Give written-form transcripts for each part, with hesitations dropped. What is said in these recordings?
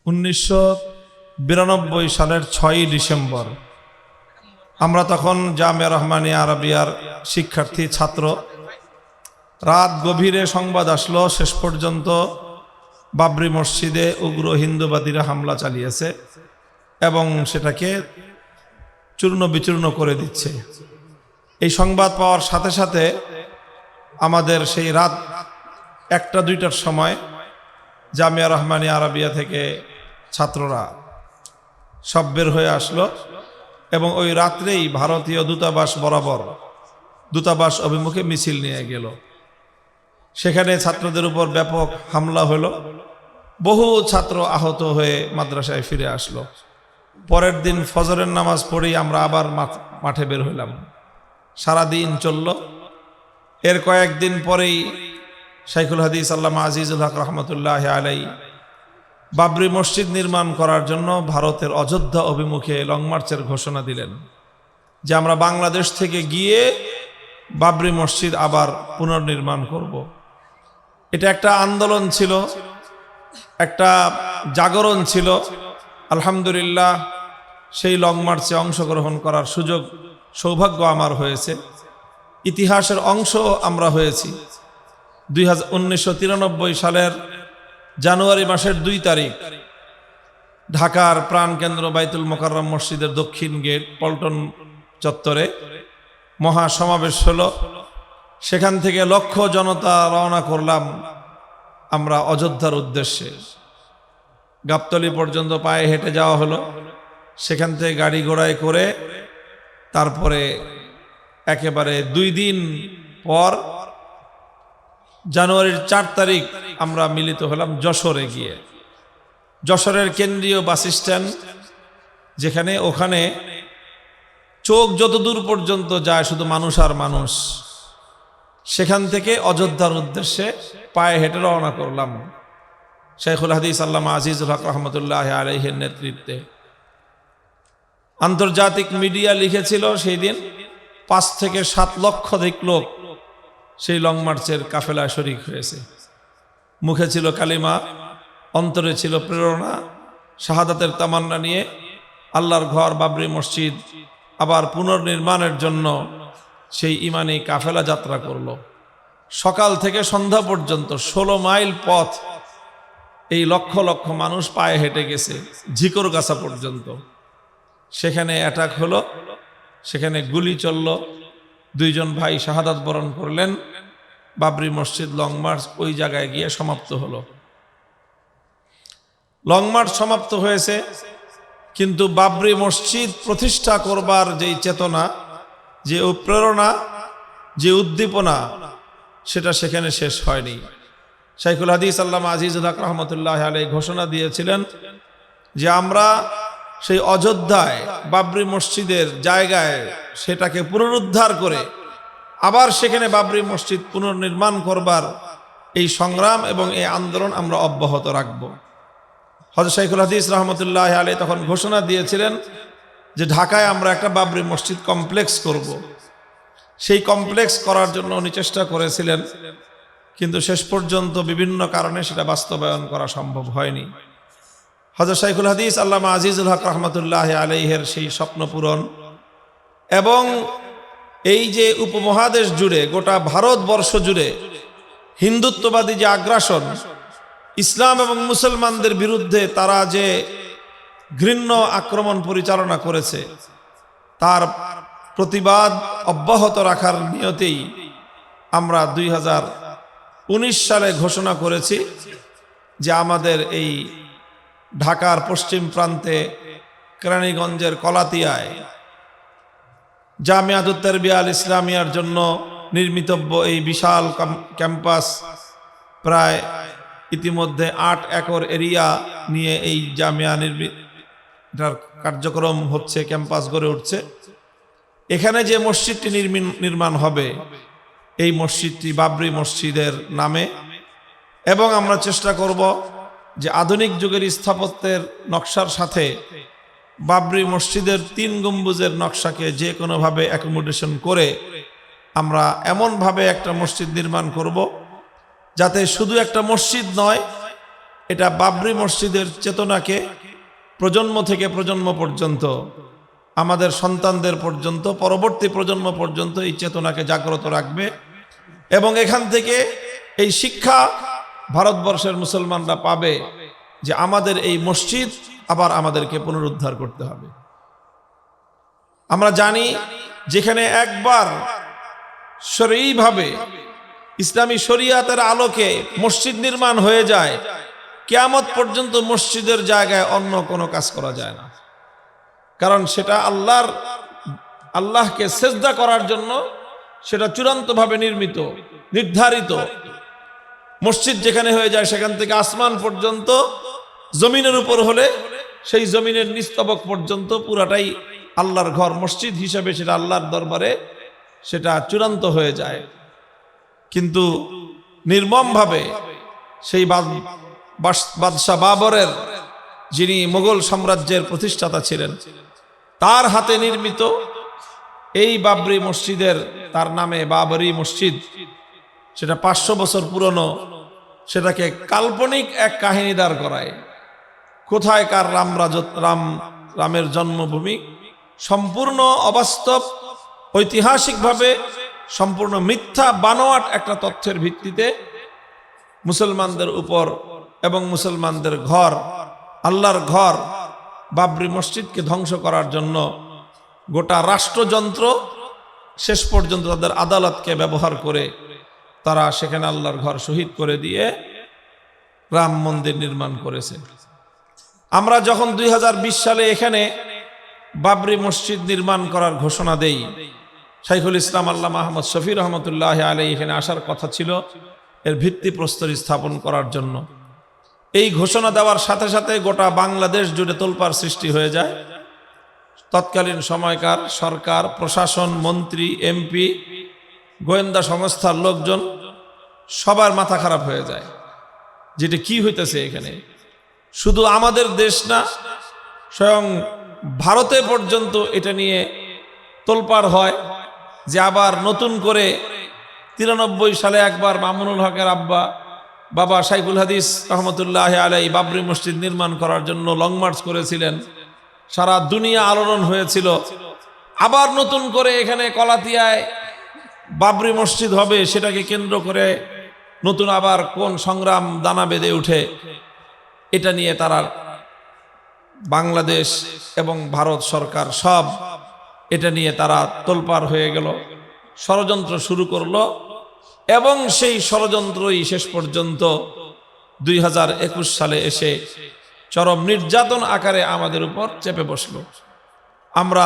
1992 সালের 6ই ডিসেম্বর আমরা তখন জামিয়া রহমানিয়া আরাবিয়ার শিক্ষার্থী ছাত্র। রাত গভীরে সংবাদ আসলো শেষ পর্যন্ত বাবরি মসজিদে উগ্র হিন্দুবাদীরা হামলা চালিয়েছে এবং সেটাকে চূর্ণ বিচূর্ণ করে দিচ্ছে। এই সংবাদ পাওয়ার সাথে সাথে আমাদের সেই রাত 1টা-2টার সময় জামিয়া রহমানিয়া আরাবিয়া থেকে ছাত্ররা সব বের হয়ে আসলো এবং ওই রাত্রেই ভারতীয় দূতাবাস বরাবর দূতাবাস অভিমুখে মিছিল নিয়ে গেল। সেখানে ছাত্রদের উপর ব্যাপক হামলা হলো, বহু ছাত্র আহত হয়ে মাদ্রাসায় ফিরে আসলো। পরের দিন ফজরের নামাজ পড়েই আমরা আবার মাঠে বের হইলাম। সারাদিন চলল। এর কয়েকদিন পরেই শাইখুল হাদিস আল্লামা আজিজুল হক রহমতুল্লাহ আলাই বাবরি মসজিদ নির্মাণ করার জন্য ভারতের অযোধ্যা অভিমুখে লং মার্চের ঘোষণা দিলেন যে আমরা বাংলাদেশ থেকে গিয়ে বাবরি মসজিদ আবার পুনর্নির্মাণ করব। এটা একটা আন্দোলন ছিল, একটা জাগরণ ছিল। আলহামদুলিল্লাহ সেই লং মার্চে অংশগ্রহণ করার সৌভাগ্য আমার হয়েছে, ইতিহাসের অংশ আমরা হয়েছি। 1993 সালের জানুয়ারি মাসের 2 তারিখ ঢাকার প্রাণকেন্দ্র বাইতুল মোকাররম মসজিদের দক্ষিণ গেট পল্টন চত্বরে মহা সমাবেশ হলো। সেখান থেকে লক্ষ জনতা রওনা করলাম আমরা অযোধ্যার উদ্দেশ্যে। গাবতলী পর্যন্ত পায়ে হেঁটে যাওয়া হলো, সেখান থেকে গাড়ি ঘোড়ায় করে তারপরে একেবারে 2 দিন পর জানুয়ারির 4 তারিখ আমরা মিলিত হলাম যশোরে গিয়ে। যশোরের কেন্দ্রীয় বাস স্ট্যান্ড যেখানে, ওখানে চোখ যত দূর পর্যন্ত যায় শুধু মানুষ আর মানুষ। সেখান থেকে অযোধ্যার উদ্দেশ্যে পায়ে হেঁটে রওনা করলাম শাইখুল হাদিস আল্লামা আজিজুল হক রহমতুল্লাহ আলাইহির নেতৃত্বে। আন্তর্জাতিক মিডিয়া লিখেছিল সেই দিন 5 থেকে 7 লক্ষাধিক লোক সেই লং মার্চের কাফেলায় শরীক হয়েছে। মুখে ছিল কালিমা, অন্তরে ছিল প্রেরণা, শাহাদাতের তামান্না নিয়ে আল্লাহর ঘর বাবরি মসজিদ আবার পুনর্নির্মাণের জন্য সেই ইমানি কাফেলা যাত্রা করল। সকাল থেকে সন্ধ্যা পর্যন্ত 16 মাইল পথ এই লক্ষ লক্ষ মানুষ পায়ে হেঁটে গেছে ঝিকরগাছা পর্যন্ত। সেখানে অ্যাটাক হলো, সেখানে গুলি চলল, 2 জন ভাই শাহাদাত বরণ করলেন। বাবরি মসজিদ লং মার্চ ওই জায়গায় গিয়ে সমাপ্ত হলো। লং মার্চ সমাপ্ত হয়েছে, কিন্তু বাবরি মসজিদ প্রতিষ্ঠা করবার যেই চেতনা, যে প্রেরণা, যে উদ্দীপনা, সেটা সেখানে শেষ হয়নি। শাইখুল হাদিস আল্লামা আজিজুল হক রহমতুল্লাহ আলাইহি ঘোষণা দিয়েছিলেন যে আমরা সেই অযোধ্যায় বাবরি মসজিদের জায়গায় সেটাকে পুনরুদ্ধার করে আবার সেখানে বাবরি মসজিদ পুনর্নির্মাণ করবার এই সংগ্রাম এবং এই আন্দোলন আমরা অব্যাহত রাখব। হযরত শাইখুল হাদিস রহমতুল্লাহ আলাইহি তখন ঘোষণা দিয়েছিলেন যে ঢাকায় আমরা একটা বাবরি মসজিদ কমপ্লেক্স করব। সেই কমপ্লেক্স করার জন্য উনি চেষ্টা করেছিলেন, কিন্তু শেষ পর্যন্ত বিভিন্ন কারণে সেটা বাস্তবায়ন করা সম্ভব হয়নি। হযরত শাইখুল হাদিস আল্লামা আজিজুল হক রহমতুল্লাহ আলাইহির সেই স্বপ্ন পূরণ এবং এই যে উপমহাদেশ জুড়ে, গোটা ভারতবর্ষ জুড়ে হিন্দুত্ববাদী যে আগ্রাসন, ইসলাম এবং মুসলমানদের বিরুদ্ধে তারা যে ঘৃণ্য আক্রমণ পরিচালনা করেছে, তার প্রতিবাদ অব্যাহত রাখার নিয়তেই আমরা 2019 সালে ঘোষণা করেছি যে আমাদের এই ঢাকার পশ্চিম প্রান্তে কেরানীগঞ্জের কলাতিয়ায় জামিয়াতুত তারবিয়া আল ইসলামিয়ার জন্য নির্মিতব্য এই বিশাল ক্যাম্পাস, প্রায় ইতিমধ্যে 8 একর এরিয়া নিয়ে এই জামিয়া কার্যক্রম হচ্ছে, ক্যাম্পাস গড়ে উঠছে। এখানে যে মসজিদটি নির্মাণ হবে, এই মসজিদটি বাবরি মসজিদের নামে, এবং আমরা চেষ্টা করব যে আধুনিক যুগের স্থাপত্যের নকশার সাথে বাবরি মসজিদের 3 গম্বুজের নকশাকে যে কোনোভাবে অ্যাকোমোডেশন করে আমরা এমনভাবে একটা মসজিদ নির্মাণ করব যাতে শুধু একটা মসজিদ নয়, এটা বাবরি মসজিদের চেতনাকে প্রজন্ম থেকে প্রজন্ম পর্যন্ত, আমাদের সন্তানদের পর্যন্ত, পরবর্তী প্রজন্ম পর্যন্ত এই চেতনাকে জাগ্রত রাখবে। এবং এখান থেকে এই শিক্ষা ভারতবর্ষের মুসলমানরা পাবে যে আমাদের এই মসজিদ আবার আমাদেরকে পুনরুদ্ধার করতে হবে। আমরা জানি যেখানে একবার শরীভাবে ইসলামী শরিয়াতের আলোকে মসজিদ নির্মাণ হয়ে যায়, কিয়ামত পর্যন্ত মসজিদের জায়গায় অন্য কোনো কাজ করা যায় না। কারণ সেটা আল্লাহকে সেজদা করার জন্য সেটা চূড়ান্তভাবে নির্ধারিত। মসজিদ যেখানে হয়ে যায় সেখান থেকে আসমান পর্যন্ত, জমিনের উপর হলে সেই জমিনের নিস্তবক পর্যন্ত পুরাটাই আল্লাহর ঘর, মসজিদ হিসেবে সেটা আল্লাহর দরবারে সেটা চূড়ান্ত হয়ে যায়। কিন্তু নির্মমভাবে সেই বাদশাহ বাবরের, যিনি মুঘল সাম্রাজ্যের প্রতিষ্ঠাতা ছিলেন, তার হাতে নির্মিত এই বাবরি মসজিদের, তার নামে বাবরি মসজিদ, সেটা 500 বছর পুরনো, সেটাকে কাল্পনিক এক কাহিনী দাঁড় করায়। কোথায় কার রামের জন্মভূমি, সম্পূর্ণ অবাস্তব, ঐতিহাসিকভাবে সম্পূর্ণ মিথ্যা বানোয়াট একটা তথ্যের ভিত্তিতে মুসলমানদের উপর এবং মুসলমানদের ঘর, আল্লাহর ঘর বাবরি মসজিদকে ধ্বংস করার জন্য গোটা রাষ্ট্রযন্ত্র শেষ পর্যন্ত তাদের আদালতকে ব্যবহার করে তারা সেখানে আল্লাহর ঘর শহীদ করে দিয়ে রাম মন্দির নির্মাণ করেছে। আমরা যখন 2020 সালে এখানে বাবরি মসজিদ নির্মাণ করার ঘোষণা দেই, শাইখুল ইসলাম আল্লামা আহমদ শফি রহমতুল্লাহ আলাইহি এখানে আসার কথা ছিল এর ভিত্তিপ্রস্তর স্থাপন করার জন্য। এই ঘোষণা দেওয়ার সাথে সাথে গোটা বাংলাদেশ জুড়ে তোলপাড় সৃষ্টি হয়ে যায়। তৎকালীন সময়কার সরকার, প্রশাসন, মন্ত্রী, এমপি, গোয়েন্দা সংস্থার লোকজন সবার মাথা খারাপ হয়ে যায়, যেটা কি হইতেছে এখানে। শুধু আমাদের দেশ না, স্বয়ং ভারতে পর্যন্ত এটা নিয়ে তোলপাড় হয় যে আবার নতুন করে 93 সালে একবার মামুনুল হকের বাবা শাইখুল হাদিস রহমতুল্লাহ আলাইহি বাবরি মসজিদ নির্মাণ করার জন্য লং মার্চ করেছিলেন, সারা দুনিয়া আলোড়ন হয়েছিল। আবার নতুন করে এখানে কলাতিয়ায় বাবরি মসজিদ হবে, সেটাকে কেন্দ্র করে নতুন আবার কোন সংগ্রাম দানা বেঁধে উঠে, এটা নিয়ে তারা বাংলাদেশ এবং ভারত সরকার সব এটা নিয়ে তারা তোলপাড় হয়ে গেল, ষড়যন্ত্র শুরু করলো। এবং সেই ষড়যন্ত্রই শেষ পর্যন্ত 2021 সালে এসে চরম নির্যাতন আকারে আমাদের উপর চেপে বসলো। আমরা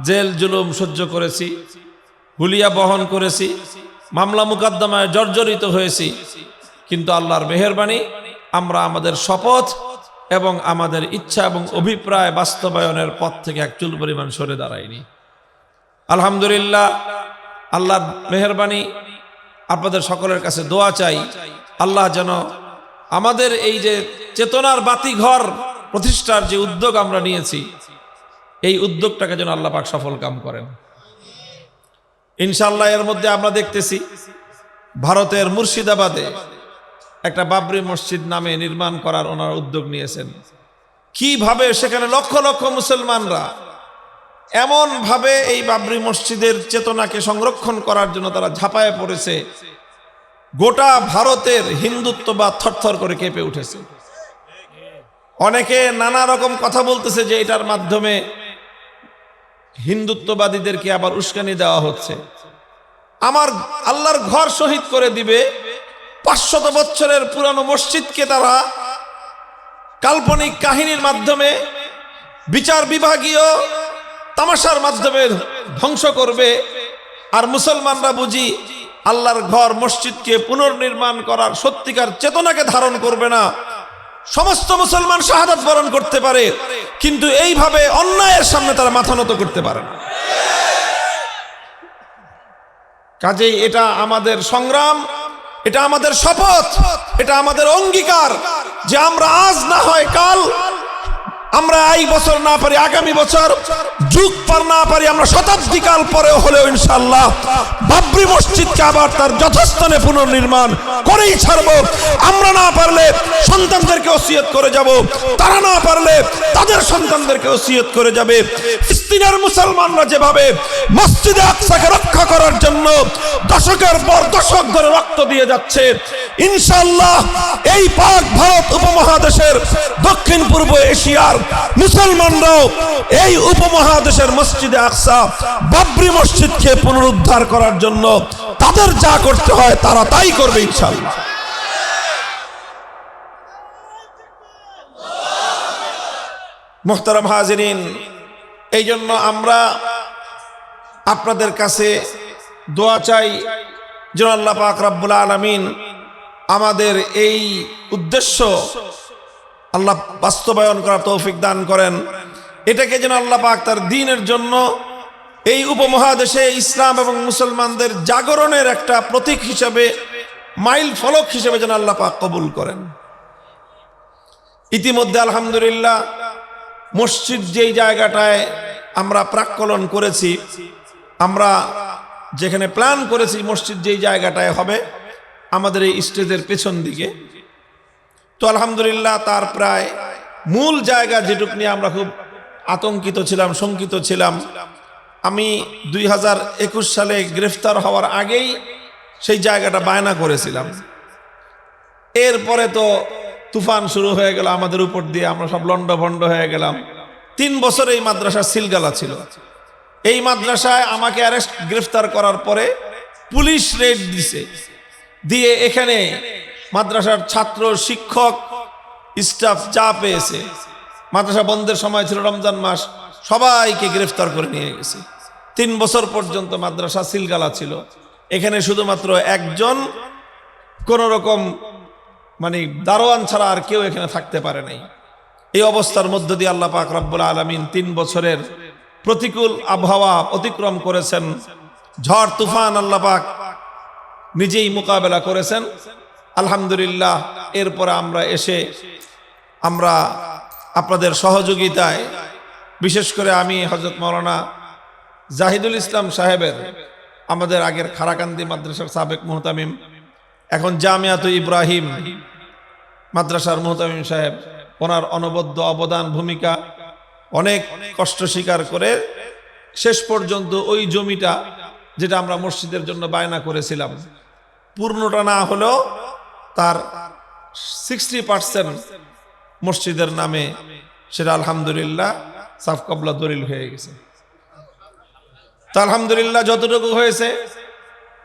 জেল জুলুম সহ্য করেছি, হুলিয়া বহন করেছি, মামলা মুকদ্দমায় জর্জরিত হয়েছি, কিন্তু আল্লাহর মেহেরবানি আমরা আমাদের শপথ এবং আমাদের ইচ্ছা এবং অভিপ্রায় বাস্তবায়নের পথ থেকে এক চুল পরিমাণ সরে দাঁড়ায়নি। আলহামদুলিল্লাহ, আল্লাহর মেহেরবানি। আপনাদের সকলের কাছে দোয়া চাই, আল্লাহ যেন আমাদের এই যে চেতনার বাতিঘর প্রতিষ্ঠার যে উদ্যোগ আমরা নিয়েছি, এই উদ্যোগটাকে যেন আল্লাহ পাক সফল কাম করেন ইনশাআল্লাহ। এর মধ্যে আমরা দেখতেছি ভারতের মুর্শিদাবাদে একটা বাবরি মসজিদ নামে নির্মাণ করার ওনারা উদ্যোগ নিয়েছেন। কিভাবে সেখানে লক্ষ লক্ষ মুসলমানরা এমন ভাবে এই বাবরি মসজিদের চেতনাকে সংরক্ষণ করার জন্য তারা ঝাঁপায়ে পড়েছে, গোটা ভারতের হিন্দুত্ববাদ থরথর করে কেঁপে উঠেছে। অনেকে নানা রকম কথা বলতেছে যে এটার মাধ্যমে হিন্দুত্ববাদীদেরকে আবার উস্কানি দেওয়া হচ্ছে। আমার আল্লাহর ঘর শহীদ করে দিবে, 500 বছরের পুরানো মসজিদকে তারা কাল্পনিক কাহিনীর মাধ্যমে, বিচার বিভাগীয় তামাশার মাধ্যমে ধ্বংস করবে। আর মুসলমানরা বুঝি আল্লাহর ঘর মসজিদকে পুনর্নির্মাণ করার সত্যিকার চেতনাকে ধারণ করবে না। সমস্ত মুসলমান শাহাদাত বরণ করতে পারে, কিন্তু এইভাবে অন্যায়ের সামনে তারা মাথা নত করতে পারে না। কাজেই এটা আমাদের সংগ্রাম, এটা আমাদের শপথ, এটা আমাদের অঙ্গীকার যে আমরা আজ না হয় কাল আমরা এই বছর না পারি আগামী বছর, যুগ পার না পারি আমরা শতাব্দী কাল পরেও হলেও ইনশাআল্লাহ বাবরি মসজিদকে আবার তার যথাস্থানে পুনর্নির্মাণ করেই ছাড়বো। আমরা না পারলে সন্তানদেরকে ওসিয়ত করে যাব, তারা না পারলে তাদের সন্তানদেরকে ওসিয়ত করে যাবে। ফিলিস্তিনের মুসলমানরা যেভাবে মসজিদে আকসাকে রক্ষা করার জন্য দশকের পর দশক ধরে রক্ত দিয়ে যাচ্ছে, ইনশাআল্লাহ এই পাক ভারত উপমহাদেশের দক্ষিণ পূর্ব এশিয়ার মুসলমানরাও এই উপমহাদেশের মসজিদে আকসা বাবরি মসজিদকে পুনরুদ্ধার করার জন্য তাদের যা করতে হয় তারা তাই করবে ইনশাআল্লাহ। মুহতারাম হাজিরিন, এই জন্য আমরা আপনাদের কাছে দোয়া চাই যেন আল্লাহ পাক রব্বুল আলামিন আমাদের এই উদ্দেশ্য আল্লাহ বাস্তবায়ন করার তৌফিক দান করেন। এটাকে যেন আল্লাহ পাক তার দ্বীনের জন্য এই উপমহাদেশে ইসলাম এবং মুসলমানদের জাগরণের একটা প্রতীক হিসেবে, মাইল ফলক হিসেবে যেন আল্লাহ পাক কবুল করেন। ইতিমধ্যে আলহামদুলিল্লাহ মসজিদ যেই জায়গাটায় আমরা প্রাক্কলন করেছি, আমরা যেখানে প্ল্যান করেছি মসজিদ যেই জায়গাটায় হবে আমাদের এই স্টেজের পেছন দিকে, তো আলহামদুলিল্লাহ তার প্রায় মূল জায়গা যেটুক নিয়ে আমরা খুব আতঙ্কিত ছিলাম, শঙ্কিত ছিলাম। আমি 2021 সালে গ্রেফতার হওয়ার আগেই সেই জায়গাটা বায়না করেছিলাম। এরপরে তো তুফান শুরু হয়ে গেল আমাদের উপর দিয়ে, আমরা সব লন্ডভন্ড হয়ে গেলাম। 3 বছর এই মাদ্রাসার সিলগালা ছিল। এই মাদ্রাসায় আমাকে গ্রেফতার করার পরে পুলিশ রেড দিছে, দিয়ে এখানে মাদ্রাসার ছাত্র, শিক্ষক, স্টাফ যা পেয়েছে, মাদ্রাসা বন্ধের সময় ছিল রমজান মাস, সবাইকে গ্রেফতার করে নিয়ে গেছে। 3 বছর পর্যন্ত মাদ্রাসা সিলগালা ছিল। এখানে শুধুমাত্র একজন কোন রকম মানে দারোয়ান ছাড়া আর কেউ এখানে থাকতে পারে নাই। এই অবস্থার মধ্য দিয়ে আল্লাহ পাক রব্বুল আলামিন 3 বছরের প্রতিকূল আবহাওয়া অতিক্রম করেছেন, ঝড় তুফান আল্লাহ পাক নিজেই মোকাবেলা করেছেন আলহামদুলিল্লাহ। এরপরে আমরা এসে আমরা আপনাদের সহযোগিতায়, বিশেষ করে আমি হযরত মাওলানা জাহিদুল ইসলাম সাহেবের, আমাদের আগের খারাকান্দি মাদ্রাসার সাবেক মুহতামিম, এখন জামিয়াতুল ইব্রাহিম মাদ্রাসার মুহতামিম সাহেব, ওনার অনবদ্য অবদান, ভূমিকা, অনেক কষ্ট স্বীকার করে শেষ পর্যন্ত ওই জমিটা যেটা আমরা মসজিদের জন্য বায়না করেছিলাম, পূর্ণটা না হলেও তার 60% মসজিদের নামে, সেটা আলহামদুলিল্লাহ সাফ কবলা দলিল হয়ে গেছে। তো আলহামদুলিল্লাহ যতটুকু হয়েছে,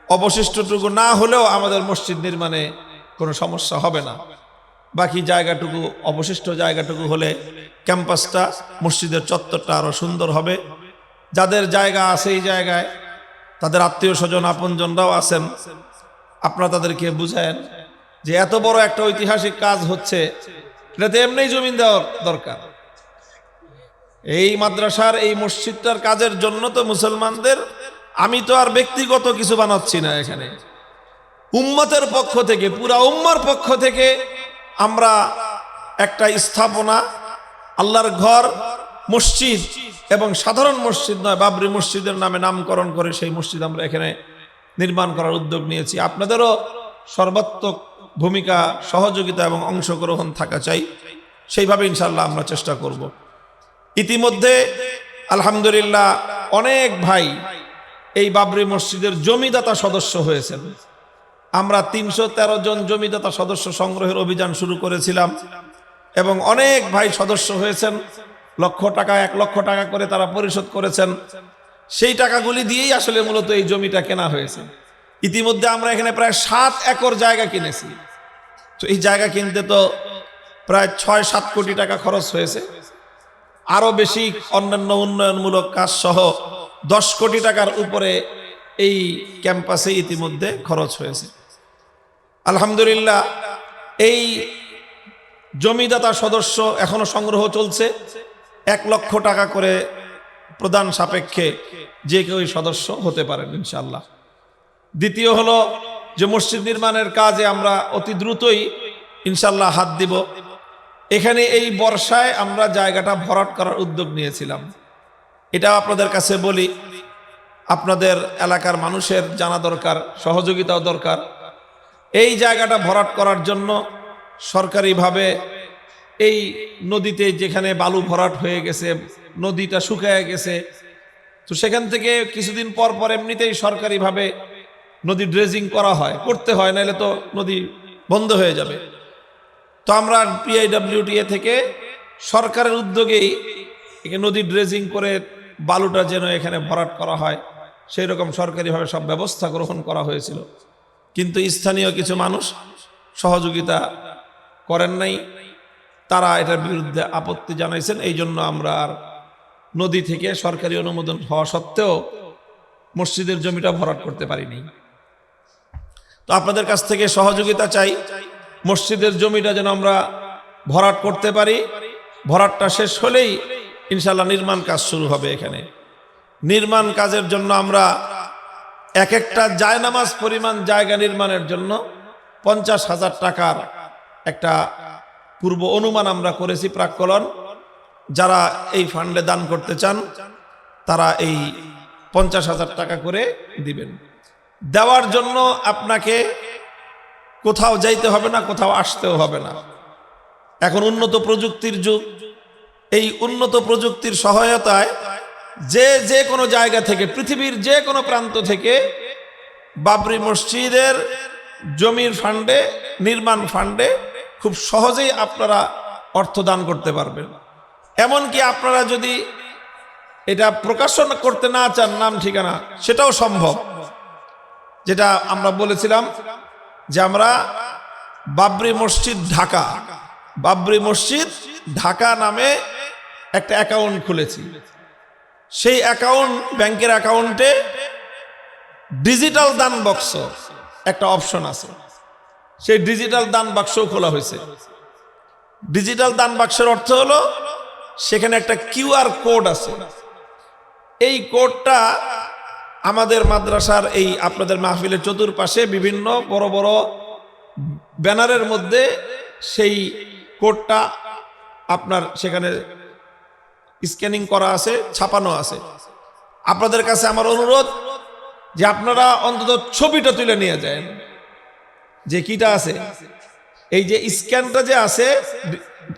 অবশিষ্টটুকু না হলেও আমাদের মসজিদ নির্মাণে কোনো সমস্যা হবে না। বাকি জায়গাটুকু, অবশিষ্ট জায়গাটুকু হলে ক্যাম্পাসটা, মসজিদের চত্বরটা আরো সুন্দর হবে। যাদের জায়গা আছে এই জায়গায়, তাদের আত্মীয় স্বজন আপনজনরাও আছেন, আপনারা তাদেরকে বুঝায়েন যে এত বড় একটা ঐতিহাসিক কাজ হচ্ছে, এটাতে এমনি জমিন দেওয়ার দরকার। এই মাদ্রাসার, এই মসজিদটার কাজের জন্য তো মুসলমানদের, আমি তো আর ব্যক্তিগত কিছু বানাচ্ছি না, এখানে উম্মতের পক্ষ থেকে, পুরা উম্মার পক্ষ থেকে আমরা একটা স্থাপনা, আল্লাহর ঘর, মসজিদ, এবং সাধারণ মসজিদ নয়, বাবরি মসজিদের নামে নামকরণ করে সেই মসজিদ আমরা এখানে নির্মাণ করার উদ্যোগ নিয়েছি। আপনাদেরও সর্বাত্মক ভূমিকা, সহযোগিতা এবং অংশগ্রহণ থাকা চাই। সেইভাবে ইনশাআল্লাহ আমরা চেষ্টা করব। ইতিমধ্যে আলহামদুলিল্লাহ অনেক ভাই এই বাবরি মসজিদের জমিদাতা সদস্য হয়েছেন। আমরা 313 জন জমিদাতা সদস্য সংগ্রহের অভিযান শুরু করেছিলাম এবং অনেক ভাই সদস্য হয়েছেন। 1 লক্ষ টাকা করে তারা পরিশোধ করেছেন। সেই টাকাগুলি দিয়েই আসলে মূলত এই জমিটা কেনা হয়েছে। ইতিমধ্যে আমরা এখানে প্রায় 7 একর জায়গা কিনেছি। তো এই জায়গা কিনতে তো প্রায় 6-7 কোটি টাকা খরচ হয়েছে। আরো বেশি অন্যান্য উন্নয়নমূলক কাজ সহ 10 কোটি টাকার উপরে এই ক্যাম্পাসে ইতিমধ্যে খরচ হয়েছে। আলহামদুলিল্লাহ এই জমিদাতা সদস্য এখনো সংগ্রহ চলছে। 1 লক্ষ টাকা করে প্রদান সাপেক্ষে যে কেউ সদস্য হতে পারেন ইনশাআল্লাহ। দ্বিতীয় হলো যে মসজিদ নির্মাণের কাজে আমরা অতি দ্রুতই ইনশাআল্লাহ হাত দিব। এখানে এই বর্ষায় আমরা জায়গাটা ভরাট করার উদ্যোগ নিয়েছিলাম। এটা আপনাদের কাছে বলি, আপনাদের এলাকার মানুষের জানা দরকার, সহযোগিতাও দরকার। এই জায়গাটা ভরাট করার জন্য সরকারিভাবে এই নদীতে যেখানে বালু ভরাট হয়ে গেছে, নদীটা শুকিয়ে গেছে, তো সেখান থেকে কিছুদিন পর পর এমনিতেই সরকারিভাবে নদী ড্রেজিং করা হয়, করতে হয়, নাহলে তো নদী বন্ধ হয়ে যাবে। তো আমরা পিআইডব্লিউটিএ থেকে সরকারের উদ্যোগেই নদী ড্রেজিং করে বালুটা যেন এখানে ভরাট করা হয় সেই রকম সরকারিভাবে সব ব্যবস্থা গ্রহণ করা হয়েছিল। কিন্তু স্থানীয় কিছু মানুষ সহযোগিতা করেন নাই, তারা এটার বিরুদ্ধে আপত্তি জানাইছেন। এই জন্য আমরা আর নদী থেকে সরকারি অনুমোদন হওয়া সত্ত্বেও মসজিদের জমিটা ভরাট করতে পারিনি। তো আপনাদের কাছ থেকে সহযোগিতা চাই, মসজিদের জমিটা যেন আমরা ভরাট করতে পারি। ভরাটটা শেষ হলেই ইনশাল্লাহ নির্মাণ কাজ শুরু হবে। এখানে নির্মাণ কাজের জন্য আমরা এক একটা জায়নামাজ পরিমাণ জায়গা নির্মাণের জন্য 50,000 টাকার একটা পূর্ব অনুমান আমরা করেছি প্রাক্কলন। যারা এই ফান্ডে দান করতে চান তারা এই 50,000 টাকা করে দিবেন। দেওয়ার জন্য আপনাকে কোথাও যাইতে হবে না, কোথাও আসতেও হবে না। এখন উন্নত প্রযুক্তির যুগ, এই উন্নত প্রযুক্তির সহায়তায় যে কোনো জায়গা থেকে, পৃথিবীর যে কোনো প্রান্ত থেকে বাবরি মসজিদের জমির ফান্ডে, নির্মাণ ফান্ডে খুব সহজেই আপনারা অর্থ দান করতে পারবেন। এমনকি আপনারা যদি এটা প্রকাশন করতে না চান নাম ঠিকানা, সেটাও সম্ভব। যেটা আমরা বলেছিলাম যে আমরা বাবরি মসজিদ ঢাকা, বাবরি মসজিদ ঢাকা নামে একটা অ্যাকাউন্ট খুলেছি। সেই অ্যাকাউন্ট, ব্যাংকের অ্যাকাউন্টে ডিজিটাল দান বক্স একটা অপশন আছে, সেই ডিজিটাল দান বাক্সও খোলা হয়েছে। ডিজিটাল দান বাক্সের অর্থ হলো সেখানে একটা কিউআর কোড আছে। এই কোডটা আমাদের মাদ্রাসার এই আপনাদের মাহফিলের চতুর্পাশে বিভিন্ন বড় বড় ব্যানারের মধ্যে সেই কোডটা আপনার সেখানে স্ক্যানিং করা আছে, ছাপানো আছে। আপনাদের কাছে আমার অনুরোধ যে আপনারা অন্তত ছবিটা তুলে নিয়ে যায়, যে কিটা আছে, এই যে স্ক্যানটা যে আছে,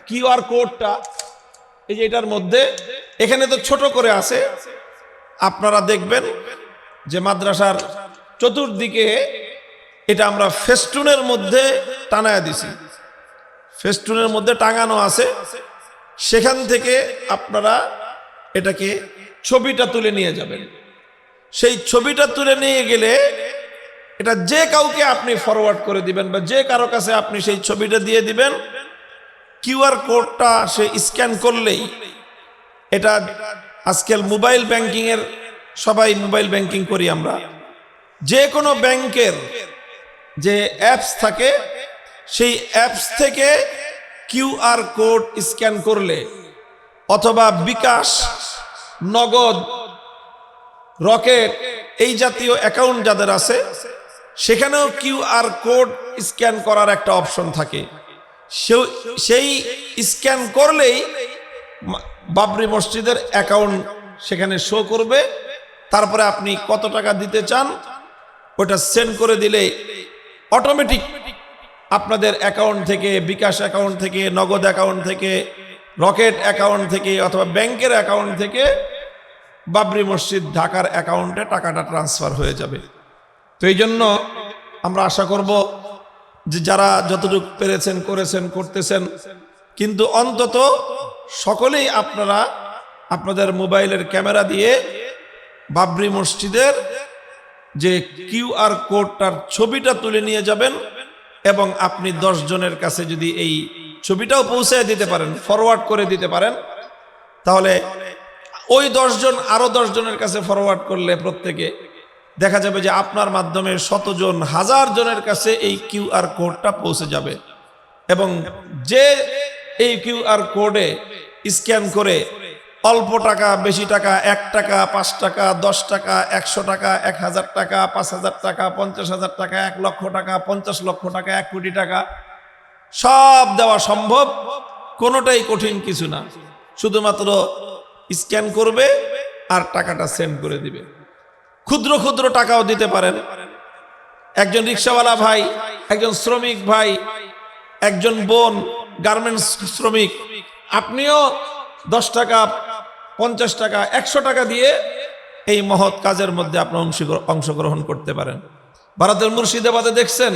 কিউআর কোডটা, এই যে এটার মধ্যে এখানে তো ছোট করে আছে। আপনারা দেখবেন যে মাদ্রাসার চতুর্দিকে এটা আমরা ফেস্টুনের মধ্যে টানায়া দিছি, ফেস্টুনের মধ্যে টাঙানো আছে। সেখান থেকে আপনারা এটাকে ছবিটা তুলে নিয়ে যাবেন। সেই ছবিটা তুলে নিয়ে গেলে এটা যে কাউকে আপনি ফরওয়ার্ড করে দিবেন বা যে কারো কাছে আপনি সেই ছবিটা দিয়ে দিবেন। কিউআর কোডটা সে স্ক্যান করলেই এটা, আজকাল মোবাইল ব্যাংকিং এর, সবাই মোবাইল ব্যাংকিং করি আমরা, যে কোনো ব্যাংকের যে অ্যাপস থাকে সেই অ্যাপস থেকে কিউআর কোড স্ক্যান করলে, অথবা বিকাশ, নগদ, রকেট, এই জাতীয় অ্যাকাউন্ট যাদের আছে সেখানেও কিউআর কোড স্ক্যান করার একটা অপশন থাকে। সেই স্ক্যান করলেই বাবরি মসজিদের অ্যাকাউন্ট সেখানে শো করবে। তারপরে আপনি কত টাকা দিতে চান ওটা সেন্ড করে দিলে অটোমেটিক আপনাদের অ্যাকাউন্ট থেকে, বিকাশ অ্যাকাউন্ট থেকে, নগদ অ্যাকাউন্ট থেকে, রকেট অ্যাকাউন্ট থেকে অথবা ব্যাংকের অ্যাকাউন্ট থেকে বাবরি মসজিদ ঢাকার অ্যাকাউন্টে টাকাটা ট্রান্সফার হয়ে যাবে। তো এই জন্য আমরা আশা করব যে যারা যতটুকু পেরেছেন, করেছেন, করতেছেন, কিন্তু অন্তত সকলেই আপনারা আপনাদের মোবাইলের ক্যামেরা দিয়ে বাবরি মসজিদের যে কিউআর কোডটার ছবিটা তুলে নিয়ে যাবেন এবং আপনি 10 জনের কাছে যদি এই ছবিটাও পৌঁছে দিতে পারেন, ফরওয়ার্ড করে দিতে পারেন, তাহলে ওই 10 জন আরো 10 জনের কাছে ফরওয়ার্ড করলে প্রত্যেকে দেখা যাবে যে আপনার মাধ্যমে 100 জন, 1000 জনের কাছে এই কিউআর কোডটা পৌঁছে যাবে। এবং যে এই কিউআর কোডে স্ক্যান করে অল্প টাকা, বেশি টাকা, 1 টাকা, 5 টাকা, 10 টাকা, 100 টাকা, 1000 টাকা, 5000 টাকা, 50,000 টাকা, 1 লক্ষ টাকা, 50 লক্ষ টাকা, 1 কোটি টাকা সব দেওয়া সম্ভব। কোনোটাই কঠিন কিছু না, শুধুমাত্র স্ক্যান করবে আর টাকাটা সেন্ড করে দিবে। ক্ষুদ্র ক্ষুদ্র টাকাও দিতে পারেন। একজন রিক্সাওয়ালা ভাই, একজন শ্রমিক ভাই, একজন বোন গার্মেন্টস শ্রমিক, আপনিও 10 টাকা, 50 টাকা, 100 টাকা দিয়ে এই মহৎ কাজের মধ্যে আপনার অংশগ্রহণ করতে পারেন। ভারতের মুর্শিদাবাদে দেখছেন,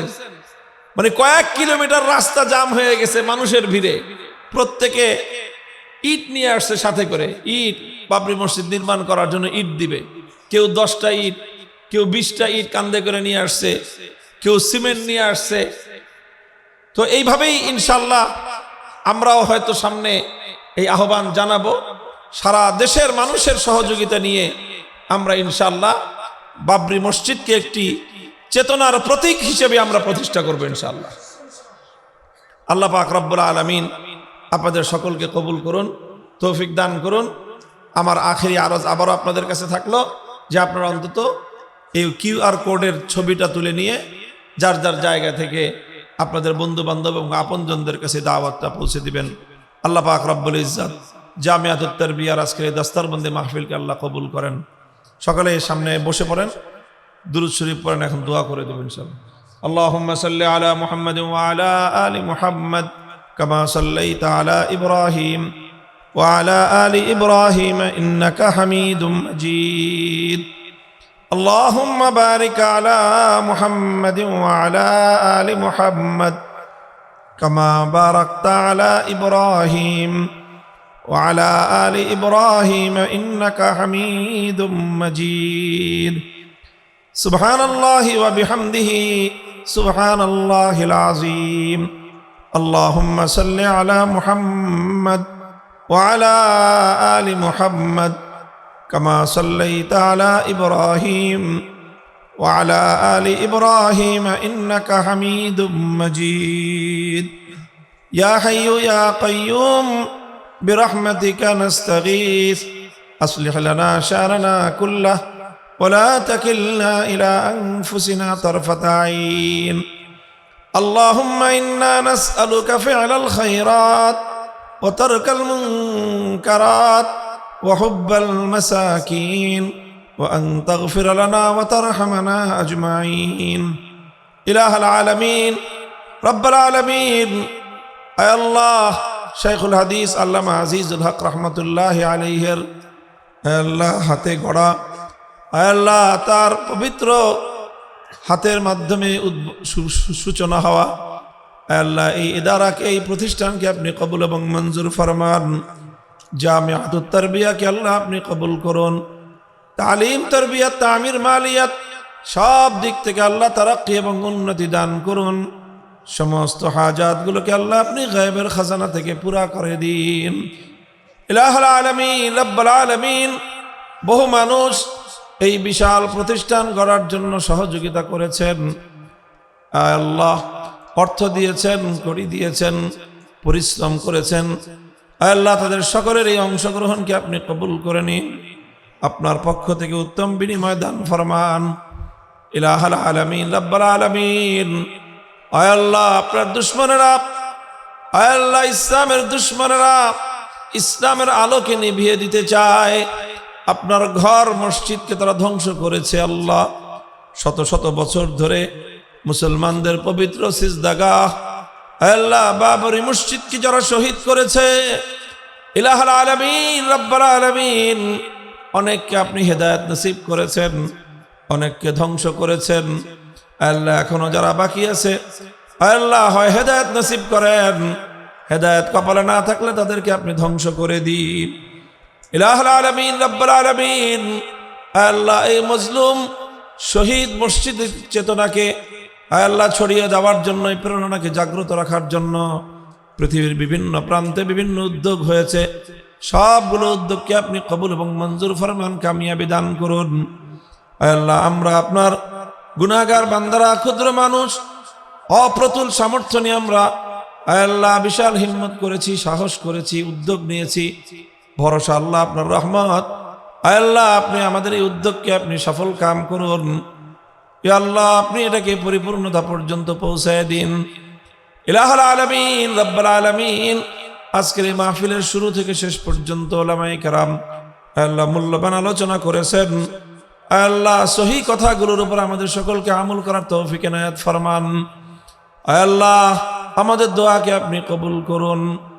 মানে কয়েক কিলোমিটার রাস্তা জাম হয়ে গেছে মানুষের ভিড়ে। প্রত্যেকে ইট নিয়ে আসছে সাথে করে, ইট বাবরি মসজিদ নির্মাণ করার জন্য ইট দিবে। কেউ 10টা ইট, কেউ 20টা ইট কান্দে করে নিয়ে আসছে, কেউ সিমেন্ট নিয়ে আসছে। তো এইভাবেই ইনশাল্লাহ আমরাও হয়তো সামনে এই আহ্বান জানাবো। সারা দেশের মানুষের সহযোগিতা নিয়ে আমরা ইনশাল্লাহ বাবরি মসজিদকে একটি চেতনার প্রতীক হিসেবে আমরা প্রতিষ্ঠা করবো ইনশাল্লাহ। আল্লাহ পাক রব্বুল আলামিন আপনাদের সকলকে কবুল করুন, তৌফিক দান করুন। আমার আখেরি আরজ আবারও আপনাদের কাছে থাকলো যে আপনারা অন্তত এই QR কোডের ছবিটা তুলে নিয়ে যার যার জায়গা থেকে আপনাদের বন্ধু বান্ধব এবং আপনজনদের কাছে দাওয়াতটা পৌঁছে দিবেন। আল্লাহ পাক রব্বুল ইজ্জত জামিয়াতুত তারবিয়ার আজকের এই দস্তারবন্দি মাহফিলকে আল্লাহ কবুল করেন। সকালে সামনে বসে পড়েন, দুরূদ শরীফ পড়েন, এখন দোয়া করে দেবেন ইনশাআল্লাহ। আল্লাহুম্মা সাল্লি আলা মুহাম্মাদ ওয়া আলা আলি মুহাম্মাদ কামা সাল্লাইতা আলা ইব্রাহিম ওয়া আলা আলি ইব্রাহিম ইন্নাকা হামিদুম মাজিদ। আল্লাহুম্মা বারিক আলা মুহাম্মাদ ওয়া আলা আলি মুহাম্মাদ কামা বারাকতা আলা ইব্রাহিম وعلى آل إبراهيم إنك حميد مجيد. سبحان الله وبحمده سبحان الله العظيم. اللهم صل على محمد وعلى آل محمد كما صليت على إبراهيم وعلى آل إبراهيم إنك حميد مجيد. يا حي يا قيوم برحمتك نستغيث أصلح لنا شأننا كله ولا تكلنا إلى أنفسنا طرفة عين. اللهم إنا نسألك فعل الخيرات وترك المنكرات وحب المساكين وأن تغفر لنا وترحمنا أجمعين. إله العالمين رب العالمين أي الله শাইখুল হাদিস আল্লামা আজিজুল হক রহমতুল্লাহ আলাইহির আল্লাহ হাতে গড়া, আল্লাহ তার পবিত্র হাতের মাধ্যমে সূচনা হওয়া, আল্লাহ এই ইদারাকে, এই প্রতিষ্ঠানকে আপনি কবুল এবং মঞ্জুর ফরমান। জামিয়াতুত তারবিয়াকে আল্লাহ আপনি কবুল করুন। তালিম, তারবিয়াত, তামির, মালিয়াত সব দিক থেকে আল্লাহ তারাক্কি এবং উন্নতি দান করুন। সমস্ত হাজাতগুলোকে আল্লাহ আপনি গায়বের খাজানা থেকে পুরা করে দিন। ইলাহুল আলামিন রব্বুল আলামিন, বহু মানুষ এই বিশাল প্রতিষ্ঠান গড়ার জন্য সহযোগিতা করেছেন। আল্লাহ অর্থ দিয়েছেন, কড়ি দিয়েছেন, পরিশ্রম করেছেন। আল্লাহ তাদের সকলের এই অংশগ্রহণকে আপনি কবুল করে নিন। আপনার পক্ষ থেকে উত্তম বিনিময় দান ফরমান। ইলাহুল আলামিন রব্বুল আলামিন, আয় আল্লাহ আপনার দুশমনেরা, আয় আল্লাহ ইসলামের দুশমনেরা ইসলামের আলোকে নিভিয়ে দিতে চায়। আপনার ঘর মসজিদকে তারা ধ্বংস করেছে। আল্লাহ শত শত বছর ধরে মুসলমানদের পবিত্র সিজদাগাহ, আয় আল্লাহ বাবরি মসজিদকে যারা শহীদ করেছে, ইলাহুল আলামিন রব্বুল আলামিন, অনেককে আপনি হেদায়েত নসিব করেছেন, অনেককে ধ্বংস করেছেন। আল্লাহ এখনো যারা বাকি আছে, আল্লাহ হয় হেদায়েত নসিব করেন, হেদায়েত কপালে না থাকলে তাদেরকে আপনি ধ্বংস করে দিন। ইলাহুল আলামিন রব্বুল আলামিন, আল্লাহ এই মজলুম শহীদ মসজিদের চেতনাকে আল্লাহ ছড়িয়ে দেওয়ার জন্য, এই প্রেরণাকে জাগ্রত রাখার জন্য পৃথিবীর বিভিন্ন প্রান্তে বিভিন্ন উদ্যোগ হয়েছে। সবগুলো উদ্যোগকে আপনি কবুল এবং মঞ্জুর ফরমান, কামিয়াবি দান করুন। আল্লাহ আমরা আপনার গুনাহগার বান্দারা, ক্ষুদ্র মানুষ, অপ্রতুল সামর্থ্য নিয়ে আমরা আল্লাহ বিশাল হিম্মত করেছি, সাহস করেছি, উদ্যোগ নিয়েছি। ভরসা আল্লাহ আপনার রহমত। আল্লাহ আপনি আমাদের এই উদ্যোগকে আপনি সফল কাম করুন। আল্লাহ আপনি এটাকে পরিপূর্ণতা পর্যন্ত পৌঁছায় দিন। ইলাহুল আলামিন রব্বুল আলামিন, আজকের এই মাহফিলের শুরু থেকে শেষ পর্যন্ত উলামায়ে কেরাম আল্লাহ মূল্যবান আলোচনা করেছেন। আল্লাহ সহি কথাগুলোর উপর আমাদের সকলকে আমল করার তৌফিক এনায়েত ফরমান। আল্লাহ আমাদের দোয়াকে আপনি কবুল করুন।